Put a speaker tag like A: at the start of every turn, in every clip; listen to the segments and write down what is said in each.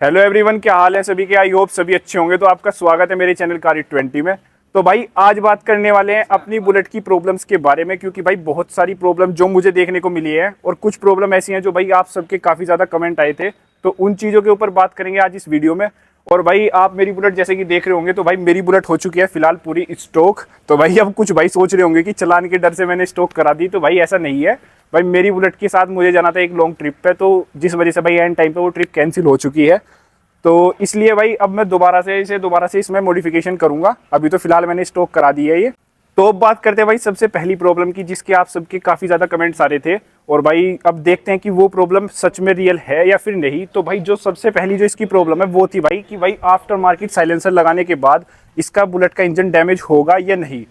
A: Hello everyone, क्या हाल है सभी के। आई होप सभी अच्छे होंगे। तो आपका स्वागत है मेरे चैनल कार 20 में। तो भाई आज बात करने वाले हैं अपनी बुलेट की प्रॉब्लम्स के बारे में, क्योंकि भाई बहुत सारी प्रॉब्लम जो मुझे देखने को मिली है और कुछ प्रॉब्लम ऐसी हैं जो भाई आप सबके काफ़ी ज़्यादा कमेंट आए थे। तो उन चीज़ों के ऊपर बात करेंगे आज इस वीडियो में। और भाई आप मेरी बुलेट जैसे कि देख रहे होंगे, तो भाई मेरी बुलेट हो चुकी है फिलहाल पूरी स्टॉक। तो भाई अब कुछ भाई सोच रहे होंगे कि चलान के डर से मैंने स्टॉक करा दी, तो भाई ऐसा नहीं है। भाई मेरी बुलेट के साथ मुझे जाना था एक लॉन्ग ट्रिप पे, तो जिस वजह से भाई एंड टाइम पे वो ट्रिप कैंसिल हो चुकी है। तो इसलिए भाई अब मैं दोबारा से इसमें मॉडिफिकेशन करूंगा। अभी तो फिलहाल मैंने स्टॉक करा दी है ये। तो अब बात करते हैं भाई सबसे पहली प्रॉब्लम की, जिसके आप सबके काफ़ी ज़्यादा कमेंट्स आ रहे थे। और भाई अब देखते हैं कि वो प्रॉब्लम सच में रियल है या फिर नहीं। तो भाई जो सबसे पहली जो इसकी प्रॉब्लम है वो थी भाई कि भाई आफ्टर मार्केट साइलेंसर लगाने के बाद इसका बुलेट का इंजन डैमेज होगा या नहीं।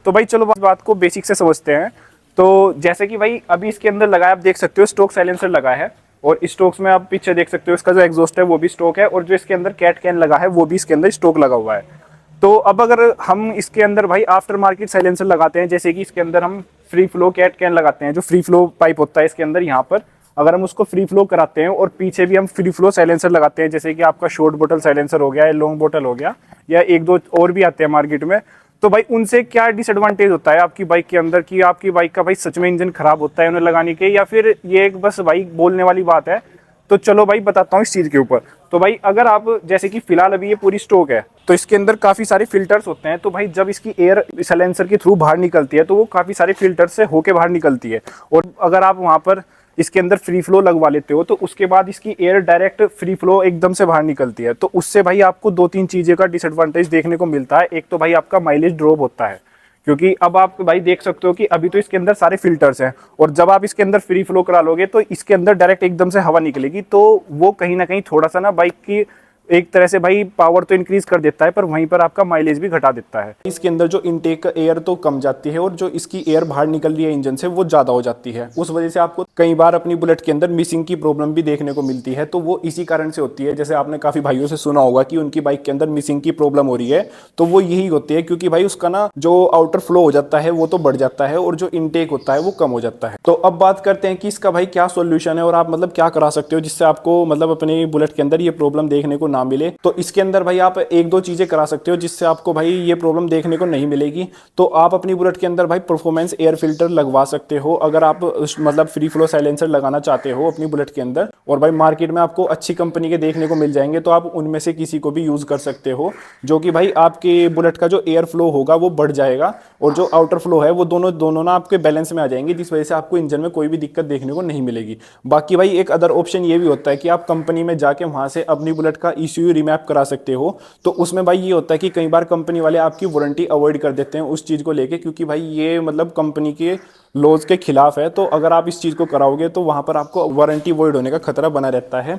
A: तो भाई चलो बात को बेसिक से समझते हैं। तो जैसे कि भाई अभी इसके अंदर लगा है, आप देख सकते हो स्टॉक साइलेंसर लगा है। और स्टोक्स में आप पीछे देख सकते हो इसका जो एग्जॉस्ट है वो भी स्टॉक है, और जो इसके अंदर कैट कैन लगा है वो भी इसके अंदर स्टॉक लगा हुआ है। तो अब अगर हम इसके अंदर भाई आफ्टर मार्केट साइलेंसर लगाते हैं, जैसे कि इसके अंदर हम फ्री फ्लो कैट कैन लगाते हैं, जो फ्री फ्लो पाइप होता है इसके अंदर यहाँ पर, अगर हम उसको फ्री फ्लो कराते हैं और पीछे भी हम फ्री फ्लो साइलेंसर लगाते हैं, जैसे कि आपका शॉर्ट बोतल साइलेंसर हो गया या लॉन्ग बोतल हो गया या एक दो और भी आते हैं मार्केट में। तो भाई उनसे क्या डिसएडवांटेज होता है आपकी बाइक के अंदर, कि आपकी बाइक का भाई सच में इंजन खराब होता है उन्हें लगाने के, या फिर ये एक बस भाई बोलने वाली बात है। तो चलो भाई बताता हूँ इस चीज़ के ऊपर। तो भाई अगर आप जैसे कि फिलहाल अभी ये पूरी स्टॉक है, तो इसके अंदर काफ़ी सारे फिल्टर्स होते हैं। तो भाई जब इसकी एयर साइलेंसर के थ्रू बाहर निकलती है तो वो काफ़ी सारे फिल्टर से होके बाहर निकलती है। और अगर आप वहाँ पर इसके अंदर फ्री फ्लो लगवा लेते हो तो उसके बाद इसकी एयर डायरेक्ट फ्री फ्लो एकदम से बाहर निकलती है। तो उससे भाई आपको दो तीन चीज़ें का डिसएडवांटेज देखने को मिलता है। एक तो भाई आपका माइलेज ड्रॉप होता है, क्योंकि अब आप भाई देख सकते हो कि अभी तो इसके अंदर सारे फिल्टर्स हैं, और जब आप इसके अंदर फ्री फ्लो करा लोगे तो इसके अंदर डायरेक्ट एकदम से हवा निकलेगी। तो वो कहीं ना कहीं थोड़ा सा ना बाइक की एक तरह से भाई पावर तो इंक्रीज कर देता है, पर वहीं पर आपका माइलेज भी घटा देता है। इसके अंदर जो इनटेक एयर तो कम जाती है, और जो इसकी एयर बाहर निकल रही है इंजन से वो ज़्यादा हो जाती है। उस वजह से आपको कई बार अपनी बुलेट के अंदर मिसिंग की प्रॉब्लम भी देखने को मिलती है। तो वो इसी कारण से होती है। जैसे आपने काफ़ी भाइयों से सुना होगा कि उनकी बाइक के अंदर मिसिंग की प्रॉब्लम हो रही है, तो वो यही होती है क्योंकि भाई उसका ना जो आउटर फ्लो हो जाता है वो तो बढ़ जाता है, और जो इनटेक होता है वो कम हो जाता है। तो अब बात करते हैं कि इसका भाई क्या सोल्यूशन है और आप मतलब क्या करा सकते हो जिससे आपको मतलब अपनी बुलेट के अंदर ये प्रॉब्लम देखने को ना मिले। तो इसके अंदर भाई आप एक दो चीजें करा सकते हो जिससे आपको भाई ये प्रॉब्लम देखने को नहीं मिलेगी। तो आप अपनी बुलेट के अंदर भाई परफॉर्मेंस एयर फिल्टर लगवा सकते हो, अगर आप मतलब फ्री फ्लो साइलेंसर लगाना चाहते हो अपनी बुलेट के अंदर। और भाई मार्केट में आपको अच्छी कंपनी के देखने को मिल जाएंगे, तो आप उनमें से किसी को भी यूज कर सकते हो, जो कि भाई आपके बुलेट का जो एयर फ्लो होगा वो बढ़ जाएगा, और जो आउटर फ्लो है वो दोनों दोनों ना आपके बैलेंस में आ जाएंगे, जिस वजह से आपको इंजन में कोई भी दिक्कत देखने को नहीं मिलेगी। बाकी भाई एक अदर ऑप्शन ये भी होता है कि आप कंपनी में जाके वहां से अपनी बुलेट का ईसीयू रिमैप करा सकते हो। तो उसमें भाई ये होता है कि कई बार कंपनी वाले आपकी वारंटी अवॉइड कर देते हैं उस चीज़ को लेके, क्योंकि भाई ये मतलब कंपनी के लॉज के खिलाफ है। तो अगर आप इस चीज़ को कराओगे तो वहां पर आपको वारंटी वॉइड होने का खतरा बना रहता है।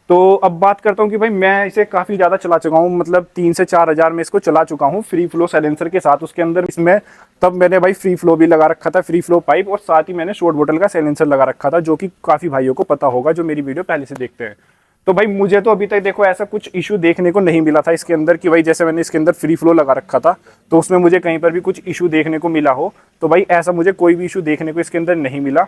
A: तो अब बात करता हूँ कि भाई मैं इसे काफ़ी ज़्यादा चला चुका हूँ, मतलब 3 से 4 हज़ार में इसको चला चुका हूँ फ्री फ्लो साइलेंसर के साथ। उसके अंदर इसमें तब मैंने भाई फ्री फ्लो भी लगा रखा था, फ्री फ्लो पाइप, और साथ ही मैंने शॉर्ट बोतल का साइलेंसर लगा रखा था, जो कि काफ़ी भाइयों को पता होगा जो मेरी वीडियो पहले से देखते हैं। तो भाई मुझे तो अभी तक देखो ऐसा कुछ इशू देखने को नहीं मिला था इसके अंदर, कि भाई जैसे मैंने इसके अंदर फ्री फ्लो लगा रखा था तो उसमें मुझे कहीं पर भी कुछ इशू देखने को मिला हो। तो भाई ऐसा मुझे कोई भी इशू देखने को इसके अंदर नहीं मिला।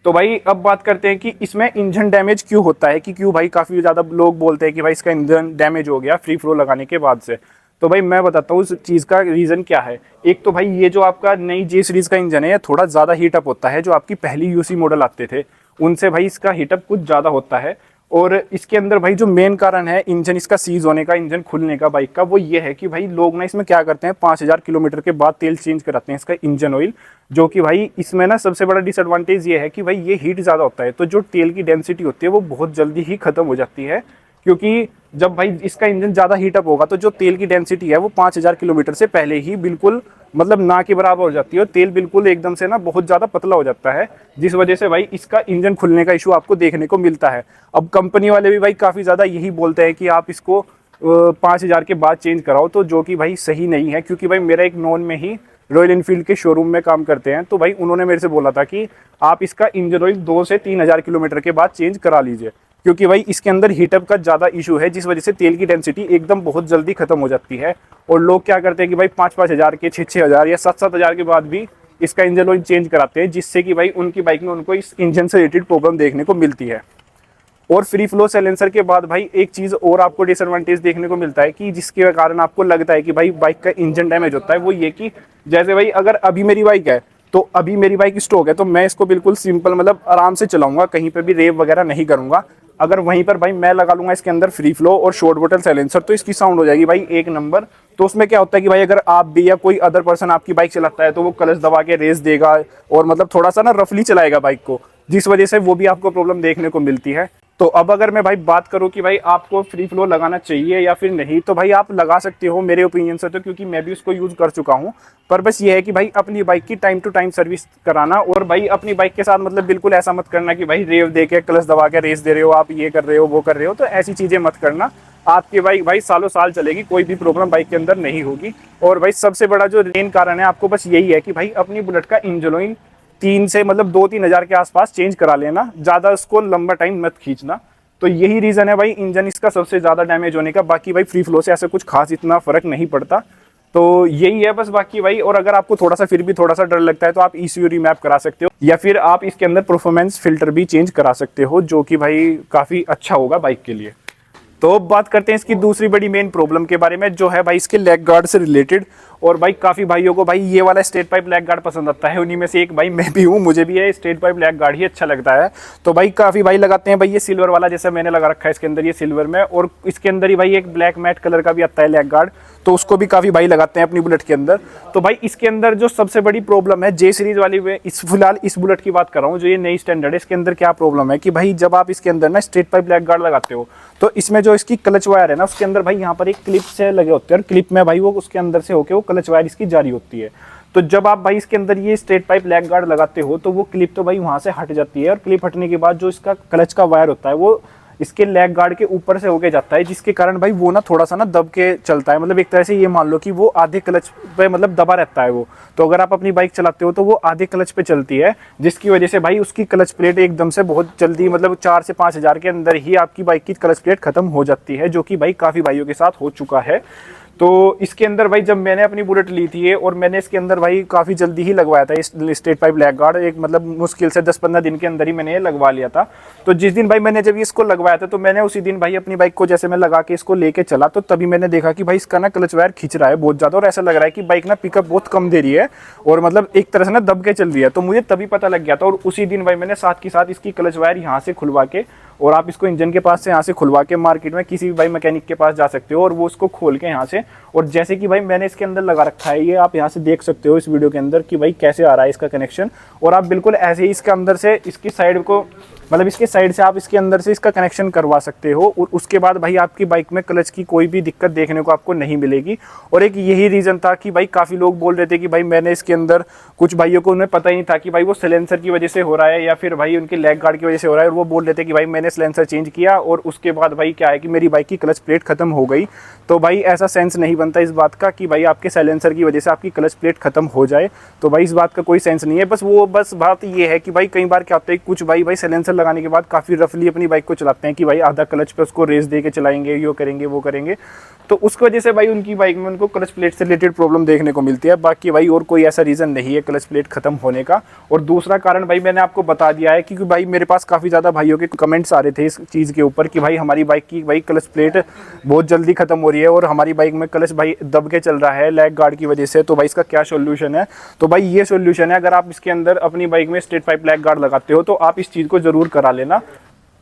A: तो भाई अब बात करते हैं कि इसमें इंजन डैमेज क्यों होता है, कि क्यों भाई काफ़ी ज़्यादा लोग बोलते हैं कि भाई इसका इंजन डैमेज हो गया फ्री फ्लो लगाने के बाद से। तो भाई मैं बताता हूँ उस चीज़ का रीज़न क्या है। एक तो भाई ये जो आपका नई जे सीरीज़ का इंजन है, थोड़ा ज़्यादा हीटअप होता है। जो आपकी पहली यूसी मॉडल आते थे उनसे भाई इसका हीटअप कुछ ज़्यादा होता है। और इसके अंदर भाई जो मेन कारण है इंजन इसका सीज होने का, इंजन खुलने का बाइक का, वो ये है कि भाई लोग ना इसमें क्या करते हैं, 5000 किलोमीटर के बाद तेल चेंज कराते हैं इसका इंजन ऑयल। जो कि भाई इसमें ना सबसे बड़ा डिसएडवांटेज ये है कि भाई ये हीट ज़्यादा होता है, तो जो तेल की डेंसिटी होती है वो बहुत जल्दी ही खत्म हो जाती है। क्योंकि जब भाई इसका इंजन ज़्यादा हीटअप होगा तो जो तेल की डेंसिटी है वो 5000 किलोमीटर से पहले ही बिल्कुल मतलब ना के बराबर हो जाती है, और तेल बिल्कुल एकदम से ना बहुत ज़्यादा पतला हो जाता है, जिस वजह से भाई इसका इंजन खुलने का इशू आपको देखने को मिलता है। अब कंपनी वाले भी भाई काफ़ी ज़्यादा यही बोलते हैं कि आप इसको 5000 के बाद चेंज कराओ, तो जो कि भाई सही नहीं है। क्योंकि भाई मेरा एक नॉन में ही रॉयल इनफील्ड के शोरूम में काम करते हैं, तो भाई उन्होंने मेरे से बोला था कि आप इसका इंजन ऑयल 2 से 3 हज़ार किलोमीटर के बाद चेंज करा लीजिए, क्योंकि भाई इसके अंदर हीटअप का ज़्यादा इशू है, जिस वजह से तेल की डेंसिटी एकदम बहुत जल्दी खत्म हो जाती है। और लोग क्या करते हैं कि भाई 5-5 हज़ार के, 6-6 हज़ार या 7-7 हज़ार के बाद भी इसका इंजन ऑयल चेंज कराते हैं, जिससे कि भाई उनकी बाइक में उनको इस इंजन से रिलेटेड प्रॉब्लम देखने को मिलती है। और फ्री फ्लो साइलेंसर के बाद भाई एक चीज़ और आपको डिसएडवांटेज देखने को मिलता है कि जिसके कारण आपको लगता है कि भाई बाइक का इंजन डैमेज होता है, वो ये कि जैसे भाई अगर अभी मेरी बाइक है तो अभी मेरी बाइक स्टॉक है तो मैं इसको बिल्कुल सिंपल मतलब आराम से चलाऊंगा, कहीं पे भी रेव वगैरह नहीं करूंगा। अगर वहीं पर भाई मैं लगा लूंगा इसके अंदर फ्री फ्लो और शॉर्ट बटन साइलेंसर तो इसकी साउंड हो जाएगी भाई एक नंबर। तो उसमें क्या होता है कि भाई अगर आप भी या कोई अदर पर्सन आपकी बाइक चलाता है तो वो क्लच दबा के रेस देगा और मतलब थोड़ा सा ना रफली चलाएगा बाइक को, जिस वजह से वो भी आपको प्रॉब्लम देखने को मिलती है। तो अब अगर मैं भाई बात करूं कि भाई आपको फ्री फ्लो लगाना चाहिए या फिर नहीं, तो भाई आप लगा सकते हो मेरे ओपिनियन से, तो क्योंकि मैं भी उसको यूज़ कर चुका हूं। पर बस ये है कि भाई अपनी बाइक की टाइम टू टाइम सर्विस कराना, और भाई अपनी बाइक के साथ मतलब बिल्कुल ऐसा मत करना कि भाई रेव दे के क्लच दबा के रेस दे रहे हो, आप ये कर रहे हो वो कर रहे हो, तो ऐसी चीज़ें मत करना। आपकी बाइक भाई सालों साल चलेगी, कोई भी प्रॉब्लम बाइक के अंदर नहीं होगी। और भाई सबसे बड़ा जो मेन कारण है आपको बस यही है कि भाई अपनी बुलेट का इंजन ऑयल 3 से मतलब 2-3 हज़ार के आसपास चेंज करा लेना, ज़्यादा उसको लंबा टाइम मत खींचना। तो यही रीज़न है भाई इंजन इसका सबसे ज़्यादा डैमेज होने का। बाकी भाई फ्री फ्लो से ऐसे कुछ खास इतना फ़र्क नहीं पड़ता, तो यही है बस बाकी भाई। और अगर आपको थोड़ा सा फिर भी थोड़ा सा डर लगता है तो आप ECU रीमैप करा सकते हो, या फिर आप इसके अंदर परफॉर्मेंस फिल्टर भी चेंज करा सकते हो, जो कि भाई काफ़ी अच्छा होगा बाइक के लिए। तो अब बात करते हैं इसकी दूसरी बड़ी मेन प्रॉब्लम के बारे में, जो है भाई इसके लेग गार्ड से रिलेटेड। और भाई काफ़ी भाइयों को भाई ये वाला स्ट्रेट पाइप लेग गार्ड पसंद आता है, उन्हीं में से एक भाई मैं भी हूँ, मुझे भी ये स्ट्रेट पाइप लेग गार्ड ही अच्छा लगता है। तो भाई काफ़ी भाई लगाते हैं भाई ये सिल्वर वाला, जैसे मैंने लगा रखा है इसके अंदर ये सिल्वर में, और इसके अंदर ही भाई एक ब्लैक मैट कलर का भी आता है लेग गार्ड, तो उसको भी काफ़ी भाई लगाते हैं अपनी बुलेट के अंदर। तो भाई इसके अंदर जो सबसे बड़ी प्रॉब्लम है J सीरीज वाली में, इस फिलहाल इस बुलेट की बात कर रहा हूँ जो ये नई स्टैंडर्ड है, इसके अंदर क्या प्रॉब्लम है कि भाई जब आप इसके अंदर ना स्ट्रेट पाइप लेग गार्ड लगाते हो तो इसमें जो इसकी क्लच वायर है ना, उसके अंदर भाई यहाँ पर एक क्लिप से लगे होते हैं, और क्लिप में भाई वो उसके अंदर से होके वो क्लच वायर इसकी जारी होती है। तो जब आप भाई इसके अंदर ये स्ट्रेट पाइप लेग गार्ड लगाते हो तो वो क्लिप तो भाई वहां से हट जाती है, और क्लिप हटने के बाद जो इसका क्लच का वायर होता है वो इसके लेग गार्ड के ऊपर से होके जाता है, जिसके कारण भाई वो ना थोड़ा सा ना दब के चलता है। मतलब एक तरह से ये मान लो कि वो आधे क्लच पे मतलब दबा रहता है वो। तो अगर आप अपनी बाइक चलाते हो तो वो आधे क्लच पे चलती है, जिसकी वजह से भाई उसकी क्लच प्लेट एकदम से बहुत जल्दी मतलब 4 से 5 हज़ार के अंदर ही आपकी बाइक की क्लच प्लेट खत्म हो जाती है, जो कि भाई काफ़ी भाइयों के साथ हो चुका है। तो इसके अंदर भाई जब मैंने अपनी बुलेट ली थी और मैंने इसके अंदर भाई काफ़ी जल्दी ही लगवाया था इस स्ट्रेट पाइप लेग गार्ड, एक मतलब मुश्किल से 10-15 दिन के अंदर ही मैंने ये लगवा लिया था। तो जिस दिन भाई मैंने जब इसको लगवाया था तो मैंने उसी दिन भाई अपनी बाइक को जैसे मैं लगा के इसको लेके चला, तो तभी मैंने देखा कि भाई इसका ना क्लच वायर खींच रहा है बहुत ज़्यादा, और ऐसा लग रहा है कि बाइक ना पिकअप बहुत कम दे रही है और मतलब एक तरह से ना दब के चल रही है। तो मुझे तभी पता लग गया था, और उसी दिन भाई मैंने साथ के साथ इसकी क्लच वायर यहाँ से खुलवा के, और आप इसको इंजन के पास से यहाँ से खुलवा के मार्केट में किसी भी भाई मैकेनिक के पास जा सकते हो और वो उसको खोल के यहाँ से, और जैसे कि भाई मैंने इसके अंदर लगा रखा है, ये आप यहाँ से देख सकते हो इस वीडियो के अंदर कि भाई कैसे आ रहा है इसका कनेक्शन। और आप बिल्कुल ऐसे ही इसके अंदर से इसकी साइड को मतलब इसके साइड से आप इसके अंदर से इसका कनेक्शन करवा सकते हो, और उसके बाद भाई आपकी बाइक में क्लच की कोई भी दिक्कत देखने को आपको नहीं मिलेगी। और एक यही रीज़न था कि भाई काफ़ी लोग बोल रहे थे कि भाई मैंने इसके अंदर, कुछ भाइयों को उन्हें पता ही नहीं था कि भाई वो सिलेंसर की वजह से हो रहा है या फिर भाई उनके लेग गार्ड की वजह से हो रहा है, और वो बोल रहे थे कि भाई मैंने सिलेंसर चेंज किया और उसके बाद भाई क्या है कि मेरी बाइक की क्लच प्लेट खत्म हो गई। तो भाई ऐसा सेंस नहीं बनता इस बात का कि भाई आपके साइलेंसर की वजह से आपकी क्लच प्लेट खत्म हो जाए, तो भाई इस बात का कोई सेंस नहीं है। बस बात ये है कि भाई कई बार क्या होता है, कुछ भाई साइलेंसर लगाने के बाद काफ़ी रफली अपनी बाइक को चलाते हैं कि भाई आधा क्लच पे उसको रेस दे के चलाएंगे, यो करेंगे वो करेंगे, तो उसकी वजह से भाई उनकी बाइक में उनको क्लच प्लेट से रिलेटेड प्रॉब्लम देखने को मिलती है। बाकी भाई और कोई ऐसा रीज़न नहीं है क्लच प्लेट खत्म होने का। और दूसरा कारण भाई मैंने आपको बता दिया है, क्योंकि भाई मेरे पास काफ़ी ज़्यादा भाइयों के कमेंट्स आ रहे थे इस चीज़ के ऊपर कि भाई हमारी बाइक की भाई क्लच प्लेट बहुत जल्दी खत्म हो रही है और हमारी बाइक में क्लच भाई दब के चल रहा है लेग गार्ड की वजह से, तो भाई इसका क्या सोल्यूशन है। तो भाई ये सोल्यूशन है, अगर आप इसके अंदर अपनी बाइक में स्ट्रेट पाइप लेग गार्ड लगाते हो तो आप इस चीज़ को ज़रूर करा लेना।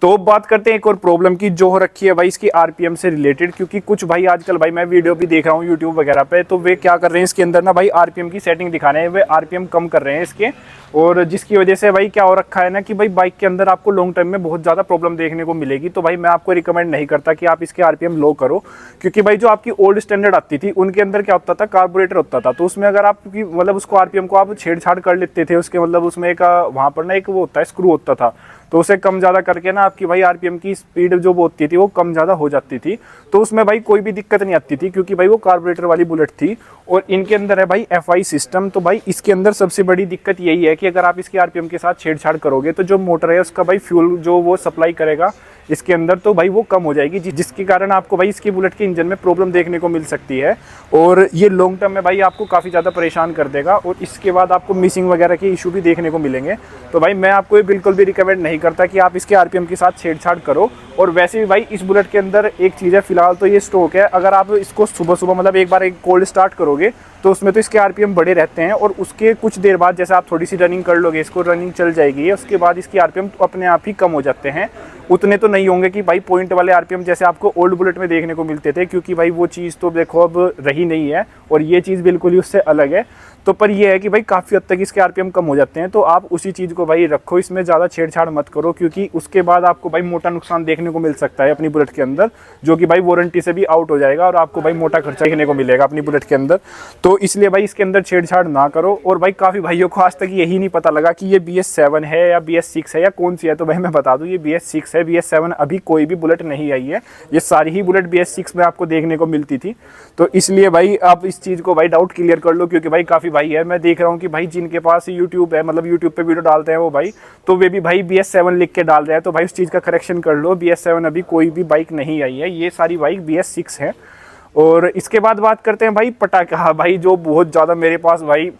A: तो बात करते हैं एक और प्रॉब्लम की जो हो रखी है भाई इसकी आरपीएम से रिलेटेड, क्योंकि कुछ भाई आजकल भाई मैं वीडियो भी देख रहा हूँ यूट्यूब वगैरह पे, तो वे क्या कर रहे हैं इसके अंदर ना भाई आरपीएम की सेटिंग दिखा रहे हैं, वे आरपीएम कम कर रहे हैं इसके, और जिसकी वजह से भाई क्या हो रखा है ना कि भाई बाइक के अंदर आपको लॉन्ग टर्म में बहुत ज़्यादा प्रॉब्लम देखने को मिलेगी। तो भाई मैं आपको रिकमेंड नहीं करता कि आप इसके आरपीएम लो करो, क्योंकि भाई जो आपकी ओल्ड स्टैंडर्ड आती थी उनके अंदर क्या होता था, कार्बोरेटर होता था, तो उसमें अगर आपकी मतलब उसको आरपीएम को आप छेड़छाड़ कर लेते थे उसके, मतलब उसमें एक वहाँ पर ना एक वो होता है स्क्रू होता था, तो उसे कम ज़्यादा करके ना आपकी भाई आरपीएम की स्पीड जो होती थी वो कम ज़्यादा हो जाती थी, तो उसमें भाई कोई भी दिक्कत नहीं आती थी, क्योंकि भाई वो कार्बोरेटर वाली बुलेट थी। और इनके अंदर है भाई एफआई सिस्टम, तो भाई इसके अंदर सबसे बड़ी दिक्कत यही है कि अगर आप इसके आरपीएम के साथ छेड़छाड़ करोगे तो जो मोटर है उसका भाई फ्यूल जो वो सप्लाई करेगा इसके अंदर, तो भाई वो कम हो जाएगी, जिसके कारण आपको भाई इसकी बुलेट के इंजन में प्रॉब्लम देखने को मिल सकती है, और ये लॉन्ग टर्म में भाई आपको काफ़ी ज़्यादा परेशान कर देगा, और इसके बाद आपको मिसिंग वगैरह के इशू भी देखने को मिलेंगे। तो भाई मैं आपको ये बिल्कुल भी रिकमेंड नहीं नहीं करता कि आप इसके आरपीएम के साथ छेड़छाड़ करो। और वैसे भी भाई इस बुलेट के अंदर एक चीज़ है, फिलहाल तो ये स्टॉक है, अगर आप इसको सुबह सुबह मतलब एक बार एक कोल्ड स्टार्ट करोगे तो उसमें तो इसके आरपीएम बड़े रहते हैं, और उसके कुछ देर बाद जैसे आप थोड़ी सी रनिंग कर लोगे, इसको रनिंग चल जाएगी, उसके बाद इसकी आरपीएम तो अपने आप ही कम हो जाते हैं। उतने तो नहीं होंगे कि भाई पॉइंट वाले आरपीएम जैसे आपको ओल्ड बुलेट में देखने को मिलते थे, क्योंकि भाई वो चीज़ तो देखो अब रही नहीं है, और ये चीज़ बिल्कुल ही उससे अलग है। तो पर ये है कि भाई काफ़ी हद तक इसके आरपीएम कम हो जाते हैं, तो आप उसी चीज़ को भाई रखो, इसमें ज़्यादा छेड़छाड़ मत करो, क्योंकि उसके बाद आपको भाई मोटा नुकसान देखने को मिल सकता है अपनी बुलेट के अंदर, जो कि भाई वारंटी से भी आउट हो जाएगा और आपको भाई मोटा खर्चा देखने को मिलेगा अपनी बुलेट के अंदर। तो इसलिए भाई इसके अंदर छेड़छाड़ ना करो। और भाई काफ़ी भाइयों को आज तक यही नहीं पता लगा कि ये BS7 है या BS6 है या कौन सी है, तो भाई मैं बता दूँ ये BS6 है। BS7 अभी कोई भी बुलेट नहीं आई है, ये सारी ही बुलेट BS6 में आपको देखने को मिलती थी। तो इसलिए भाई आप इस चीज़ को भाई डाउट क्लियर कर लो, क्योंकि भाई काफ़ी भाई है, मैं देख रहा हूँ कि भाई जिनके पास यूट्यूब है, मतलब यूट्यूब पे वीडियो डालते हैं वो भाई, तो वे भी भाई BS7 लिख के डाल रहे हैं। तो भाई उस चीज़ का करेक्शन कर लो, BS7 अभी कोई भी बाइक नहीं आई है, ये सारी बाइक BS6 है। और इसके बाद बात करते हैं भाई पटाखा, भाई जो बहुत ज़्यादा मेरे पास भाई,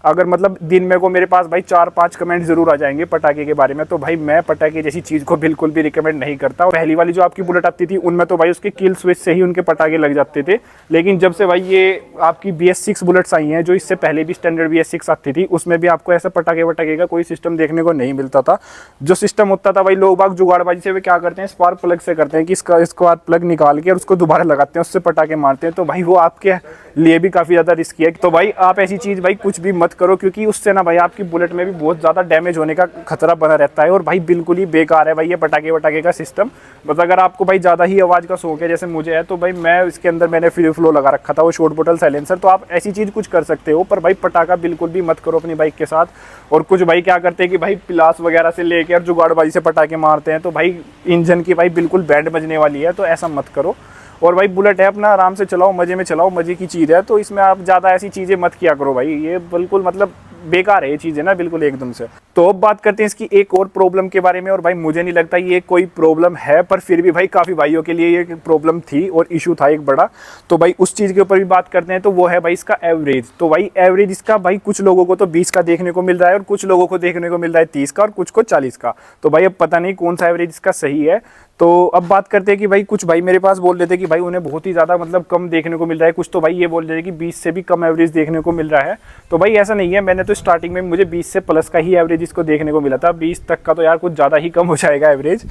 A: अगर मतलब दिन में को मेरे पास भाई 4-5 कमेंट जरूर आ जाएंगे पटाखे के बारे में। तो भाई मैं पटाखे जैसी चीज़ को बिल्कुल भी रिकमेंड नहीं करता। पहली वाली जो आपकी बुलेट आती थी उनमें तो भाई उसके किल स्विच से ही उनके पटाखे लग जाते थे, लेकिन जब से भाई ये आपकी BS6 बुलेट्स आई हैं, जो इससे पहले भी स्टैंडर्ड BS6 आती थी, उसमें भी आपको ऐसा पटाखे वटाखे का कोई सिस्टम देखने को नहीं मिलता था। जो सिस्टम होता था भाई लोग बाग जुगाड़बाजी से वे क्या करते हैं, स्पार्क प्लग से करते हैं कि इसको प्लग निकाल के और उसको दोबारा लगाते हैं, उससे पटाखे मारते हैं। तो भाई वो आपके लिए भी काफ़ी ज़्यादा रिस्की है। तो भाई आप ऐसी चीज़ भाई कुछ भी मत करो, क्योंकि उससे ना भाई आपकी बुलेट में भी बहुत ज़्यादा डैमेज होने का खतरा बना रहता है। और भाई बिल्कुल ही बेकार है भाई ये पटाखे वटाखे का सिस्टम। मतलब अगर आपको भाई ज़्यादा ही आवाज़ का शौक है जैसे मुझे है, तो भाई मैं इसके अंदर मैंने फ्री फ्लो लगा रखा था, वो शॉर्ट बोतल साइलेंसर, तो आप ऐसी चीज़ कुछ कर सकते हो। पर भाई पटाखा बिल्कुल भी मत करो अपनी बाइक के साथ। और कुछ भाई क्या करते हैं कि भाई पिलास वगैरह से लेके और जुगाड़बाजी से पटाखे मारते हैं, तो भाई इंजन की भाई बिल्कुल बैंड बजने वाली है, तो ऐसा मत करो। और भाई बुलेट है अपना, आराम से चलाओ, मज़े में चलाओ, मज़े की चीज़ है, तो इसमें आप ज़्यादा ऐसी चीज़ें मत किया करो भाई, ये बिल्कुल मतलब बेकार है ये चीज़ है ना, बिल्कुल एकदम से। तो अब बात करते हैं इसकी एक और प्रॉब्लम के बारे में। और भाई मुझे नहीं लगता ये कोई प्रॉब्लम है, पर फिर भी भाई काफ़ी भाइयों के लिए ये प्रॉब्लम थी और इशू था एक बड़ा। तो भाई उस चीज़ के ऊपर भी बात करते हैं, तो वो है भाई इसका एवरेज। तो भाई एवरेज इसका भाई कुछ लोगों को तो 20 का देखने को मिल रहा है, और कुछ लोगों को देखने को मिल रहा है 30 का, और कुछ को 40 का। तो भाई अब पता नहीं कौन सा एवरेज इसका सही है। तो अब बात करते हैं कि भाई कुछ भाई मेरे पास बोल रहे थे कि भाई उन्हें बहुत ही ज़्यादा मतलब कम देखने को मिल रहा है, कुछ तो भाई ये बोल रहे थे कि 20 से भी कम एवरेज देखने को मिल रहा है। तो भाई ऐसा नहीं है, मैंने तो स्टार्टिंग में मुझे 20 से प्लस का ही एवरेज इसको देखने को मिला था, 20 तक का तो यार कुछ ज़्यादा ही कम हो जाएगा एवरेज।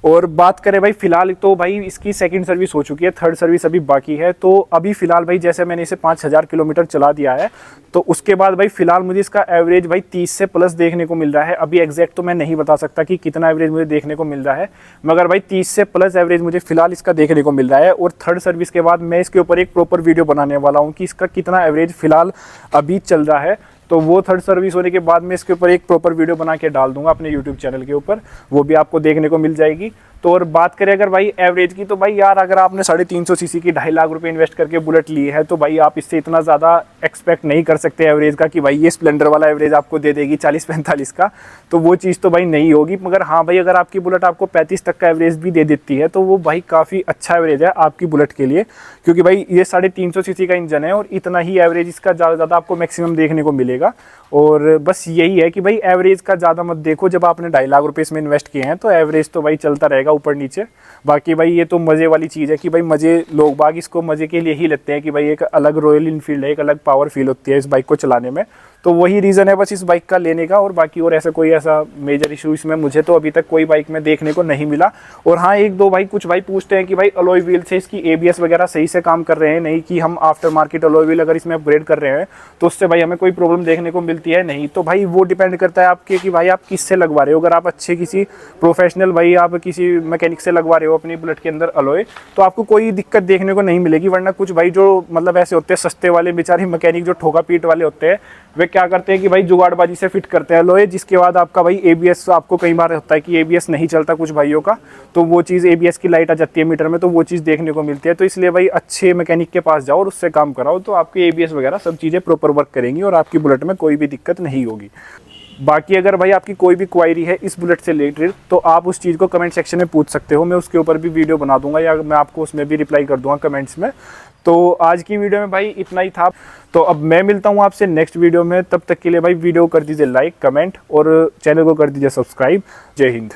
A: और बात करें भाई फिलहाल, तो भाई इसकी सेकंड सर्विस हो चुकी है, थर्ड सर्विस अभी बाकी है। तो अभी फिलहाल भाई जैसे मैंने इसे 5000 किलोमीटर चला दिया है, तो उसके बाद भाई फिलहाल मुझे इसका एवरेज भाई 30 से प्लस देखने को मिल रहा है। अभी एग्जैक्ट तो मैं नहीं बता सकता कि कितना एवरेज मुझे देखने को मिल रहा है, मगर भाई 30 से प्लस एवरेज मुझे फिलहाल इसका देखने को मिल रहा है। और थर्ड सर्विस के बाद मैं इसके ऊपर एक प्रॉपर वीडियो बनाने वाला हूँ कि इसका कितना एवरेज फिलहाल अभी चल रहा है। तो वो थर्ड सर्विस होने के बाद मैं इसके ऊपर एक प्रॉपर वीडियो बना के डाल दूंगा अपने यूट्यूब चैनल के ऊपर, वो भी आपको देखने को मिल जाएगी। तो और बात करें अगर भाई एवरेज की, तो भाई यार अगर आपने 350 सीसी की 2.5 लाख रुपए इन्वेस्ट करके बुलेट ली है, तो भाई आप इससे इतना ज़्यादा एक्सपेक्ट नहीं कर सकते एवरेज का कि भाई ये स्प्लेंडर वाला एवरेज आपको दे देगी 40-45 का, तो वो चीज़ तो भाई नहीं होगी। मगर हाँ भाई अगर आपकी बुलेट आपको 35 तक का एवरेज भी दे देती है, तो वो भाई काफ़ी अच्छा एवरेज है आपकी बुलेट के लिए, क्योंकि भाई ये 350 सीसी का इंजन है और इतना ही एवरेज इसका ज़्यादा आपको मैक्सिमम देखने को मिलेगा। और बस यही है कि भाई एवरेज का ज़्यादा मत देखो, जब आपने 2.5 लाख रुपए इसमें इन्वेस्ट किए हैं, तो एवरेज तो भाई चलता रहेगा ऊपर नीचे। बाकी भाई ये तो मज़े वाली चीज़ है कि भाई मज़े, लोग बाग इसको मज़े के लिए ही लेते हैं कि भाई एक अलग रॉयल इनफील्ड है, एक अलग पावर फील होती है इस बाइक को चलाने में। तो वही रीज़न है बस इस बाइक का लेने का, और बाकी और ऐसा कोई ऐसा मेजर इशू इसमें मुझे तो अभी तक कोई बाइक में देखने को नहीं मिला। और हाँ एक दो भाई कुछ भाई पूछते हैं कि भाई अलॉय व्हील से इसकी ABS वगैरह सही से काम कर रहे हैं नहीं, कि हम आफ्टर मार्केट अलॉय व्हील अगर इसमें अपग्रेड कर रहे हैं तो उससे भाई हमें कोई प्रॉब्लम देखने को मिलती है नहीं। तो भाई वो डिपेंड करता है आपके कि भाई आप किससे लगवा रहे हो। अगर आप अच्छे किसी प्रोफेशनल भाई आप किसी मैकेनिक से लगवा रहे हो अपनी बुलेट के अंदर अलॉय, तो आपको कोई दिक्कत देखने को नहीं मिलेगी। वरना कुछ भाई जो मतलब ऐसे होते हैं सस्ते वाले बेचारे मैकेनिक जो ठोका पीट वाले होते हैं, वे क्या करते हैं कि भाई जुगाड़बाजी से फिट करते हैं लोहे, जिसके बाद आपका भाई ABS, आपको कई बार होता है कि ABS नहीं चलता कुछ भाइयों का, तो वो चीज़ ABS की लाइट आ जाती है मीटर में, तो वो चीज़ देखने को मिलती है। तो इसलिए भाई अच्छे मैकेनिक के पास जाओ और उससे काम कराओ, तो आपकी ABS वगैरह सब चीज़ें प्रॉपर वर्क करेंगी और आपकी बुलेट में कोई भी दिक्कत नहीं होगी। बाकी अगर भाई आपकी कोई भी क्वायरी है इस बुलेट से रिलेटेड, तो आप उस चीज़ को कमेंट सेक्शन में पूछ सकते हो, मैं उसके ऊपर भी वीडियो बना दूंगा या मैं आपको उसमें भी रिप्लाई कर दूंगा कमेंट्स में। तो आज की वीडियो में भाई इतना ही था। तो अब मैं मिलता हूँ आपसे नेक्स्ट वीडियो में, तब तक के लिए भाई वीडियो कर दीजिए लाइक, कमेंट और चैनल को कर दीजिए सब्सक्राइब। जय हिंद।